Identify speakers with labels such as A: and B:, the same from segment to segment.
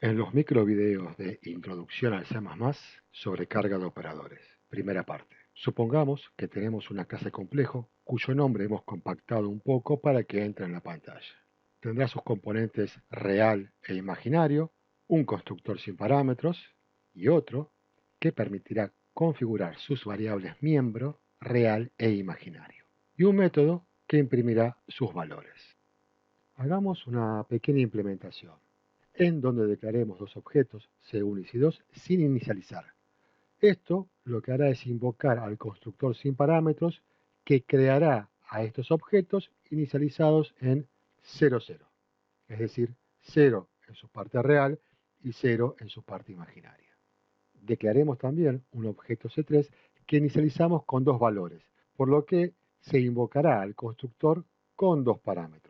A: En los microvideos de Introducción al C++, sobrecarga de operadores. Primera parte. Supongamos que tenemos una clase complejo cuyo nombre hemos compactado un poco para que entre en la pantalla. Tendrá sus componentes real e imaginario, un constructor sin parámetros y otro que permitirá configurar sus variables miembro, real e imaginario, y un método que imprimirá sus valores. Hagamos una pequeña implementación en donde declaremos dos objetos, C1 y C2, sin inicializar. Esto lo que hará es invocar al constructor sin parámetros que creará a estos objetos inicializados en 0, 0, es decir, 0 en su parte real y 0 en su parte imaginaria. Declaremos también un objeto C3 que inicializamos con dos valores, por lo que se invocará al constructor con dos parámetros.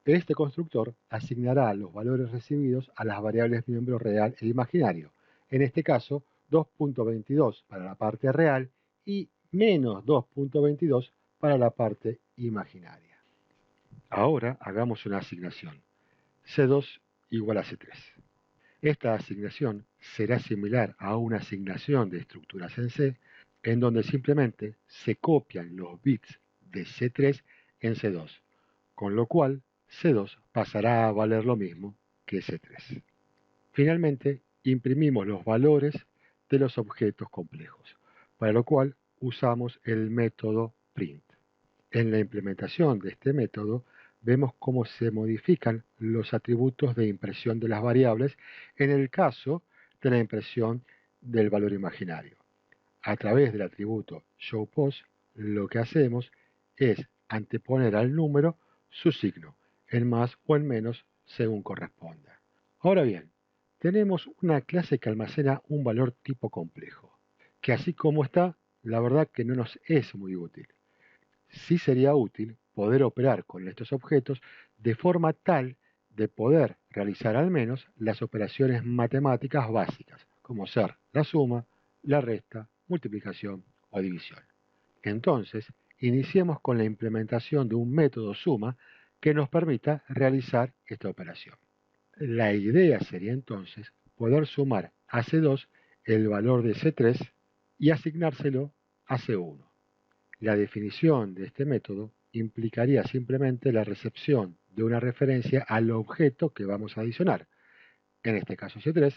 A: Este constructor asignará los valores recibidos a las variables miembro real e imaginario, en este caso 2.22 para la parte real y menos 2.22 para la parte imaginaria. Ahora hagamos una asignación. C2 igual a C3. Esta asignación será similar a una asignación de estructuras en C, en donde simplemente se copian los bits de C3 en C2, con lo cual C2 pasará a valer lo mismo que C3. Finalmente, imprimimos los valores de los objetos complejos, para lo cual usamos el método print. En la implementación de este método vemos cómo se modifican los atributos de impresión de las variables en el caso de la impresión del valor imaginario. A través del atributo showPost, lo que hacemos es anteponer al número su signo, en más o en menos según corresponda. Ahora bien, tenemos una clase que almacena un valor tipo complejo, que así como está, la verdad que no nos es muy útil. Sí sería útil poder operar con estos objetos de forma tal de poder realizar al menos las operaciones matemáticas básicas, como ser la suma, la resta, multiplicación o división. Entonces, iniciemos con la implementación de un método suma que nos permita realizar esta operación. La idea sería entonces poder sumar a C2 el valor de C3 y asignárselo a C1. La definición de este método implicaría simplemente la recepción de una referencia al objeto que vamos a adicionar, en este caso C3,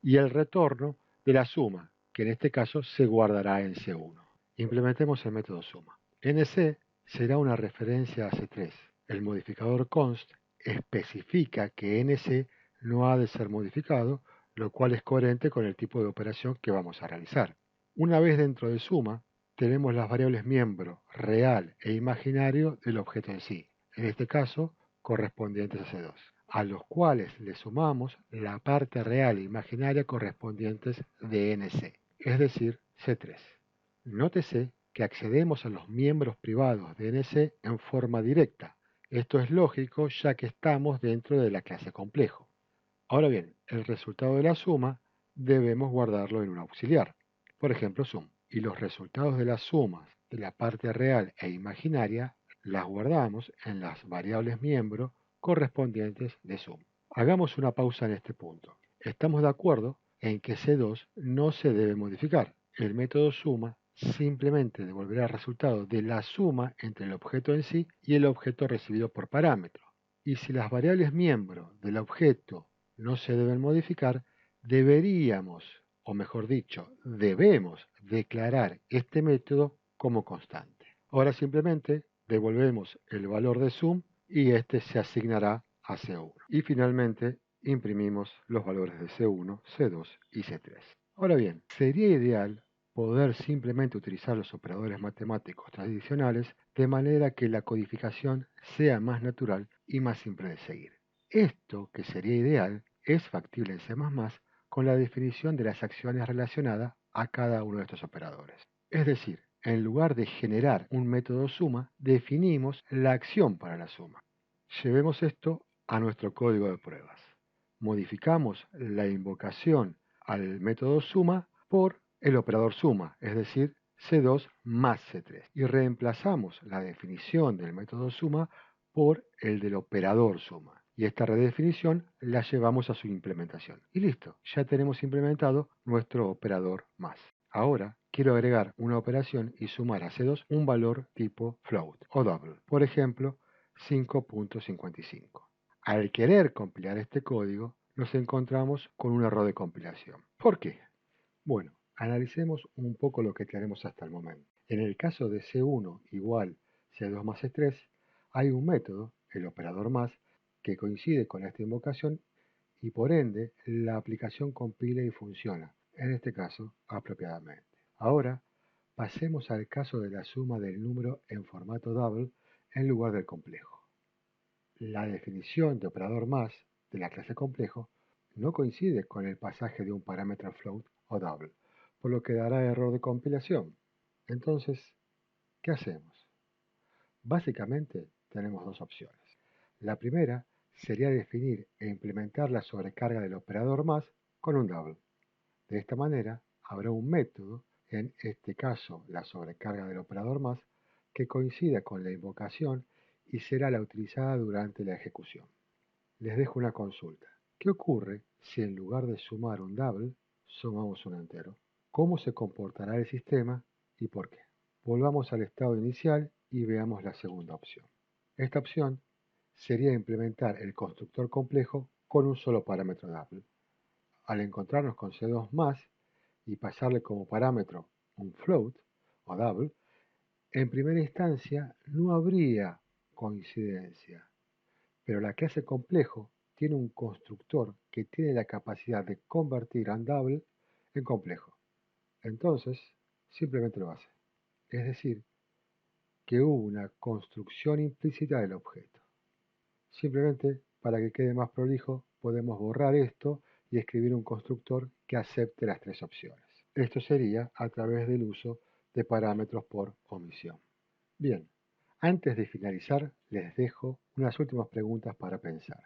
A: y el retorno de la suma, que en este caso se guardará en C1. Implementemos el método suma. NC será una referencia a C3. El modificador const especifica que NC no ha de ser modificado, lo cual es coherente con el tipo de operación que vamos a realizar. Una vez dentro de suma, tenemos las variables miembro, real e imaginario del objeto en sí, en este caso correspondientes a C2, a los cuales le sumamos la parte real e imaginaria correspondientes de NC, es decir, C3. Nótese que accedemos a los miembros privados de NC en forma directa. Esto es lógico ya que estamos dentro de la clase complejo. Ahora bien, el resultado de la suma debemos guardarlo en un auxiliar, por ejemplo sum, y los resultados de las sumas de la parte real e imaginaria las guardamos en las variables miembro correspondientes de sum. Hagamos una pausa en este punto. Estamos de acuerdo en que C2 no se debe modificar. El método suma simplemente devolverá el resultado de la suma entre el objeto en sí y el objeto recibido por parámetro. Y si las variables miembro del objeto no se deben modificar, deberíamos, o mejor dicho, debemos declarar este método como constante. Ahora simplemente devolvemos el valor de sum y este se asignará a C1. Y finalmente imprimimos los valores de C1, C2 y C3. Ahora bien, sería ideal poder simplemente utilizar los operadores matemáticos tradicionales de manera que la codificación sea más natural y más simple de seguir. Esto, que sería ideal, es factible en C++ con la definición de las acciones relacionadas a cada uno de estos operadores. Es decir, en lugar de generar un método suma, definimos la acción para la suma. Llevemos esto a nuestro código de pruebas. Modificamos la invocación al método suma por el operador suma, es decir, C2 más C3, y reemplazamos la definición del método suma por el del operador suma. Y esta redefinición la llevamos a su implementación. Y listo, ya tenemos implementado nuestro operador más. Ahora quiero agregar una operación y sumar a C2 un valor tipo float o double. Por ejemplo, 5.55. Al querer compilar este código, nos encontramos con un error de compilación. ¿Por qué? Bueno, analicemos un poco lo que tenemos hasta el momento. En el caso de C1 igual C2 más C3, hay un método, el operador más, que coincide con esta invocación y por ende la aplicación compila y funciona, en este caso apropiadamente. Ahora pasemos al caso de la suma del número en formato double en lugar del complejo. La definición de operador más de la clase complejo no coincide con el pasaje de un parámetro float o double, por lo que dará error de compilación. Entonces, ¿qué hacemos? Básicamente tenemos dos opciones. La primera sería definir e implementar la sobrecarga del operador más con un double. De esta manera, habrá un método, en este caso la sobrecarga del operador más, que coincida con la invocación y será la utilizada durante la ejecución. Les dejo una consulta. ¿Qué ocurre si en lugar de sumar un double, sumamos un entero? ¿Cómo se comportará el sistema y por qué? Volvamos al estado inicial y veamos la segunda opción. Esta opción sería implementar el constructor complejo con un solo parámetro double. Al encontrarnos con C2 más y pasarle como parámetro un float o double, en primera instancia no habría coincidencia, pero la clase complejo tiene un constructor que tiene la capacidad de convertir a un double en complejo. Entonces, simplemente lo hace. Es decir, que hubo una construcción implícita del objeto. Simplemente, para que quede más prolijo, podemos borrar esto y escribir un constructor que acepte las tres opciones. Esto sería a través del uso de parámetros por omisión. Bien, antes de finalizar, les dejo unas últimas preguntas para pensar.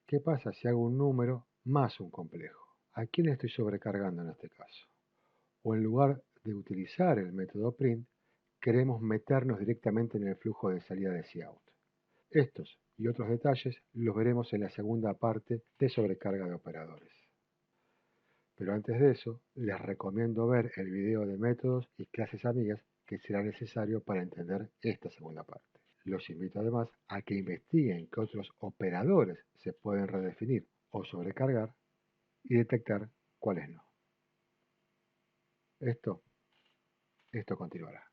A: ¿Qué pasa si hago un número más un complejo? ¿A quién estoy sobrecargando en este caso? O en lugar de utilizar el método print, queremos meternos directamente en el flujo de salida de cout. Estos y otros detalles los veremos en la segunda parte de sobrecarga de operadores. Pero antes de eso, les recomiendo ver el video de métodos y clases amigas que será necesario para entender esta segunda parte. Los invito además a que investiguen qué otros operadores se pueden redefinir o sobrecargar y detectar cuáles no. Esto continuará.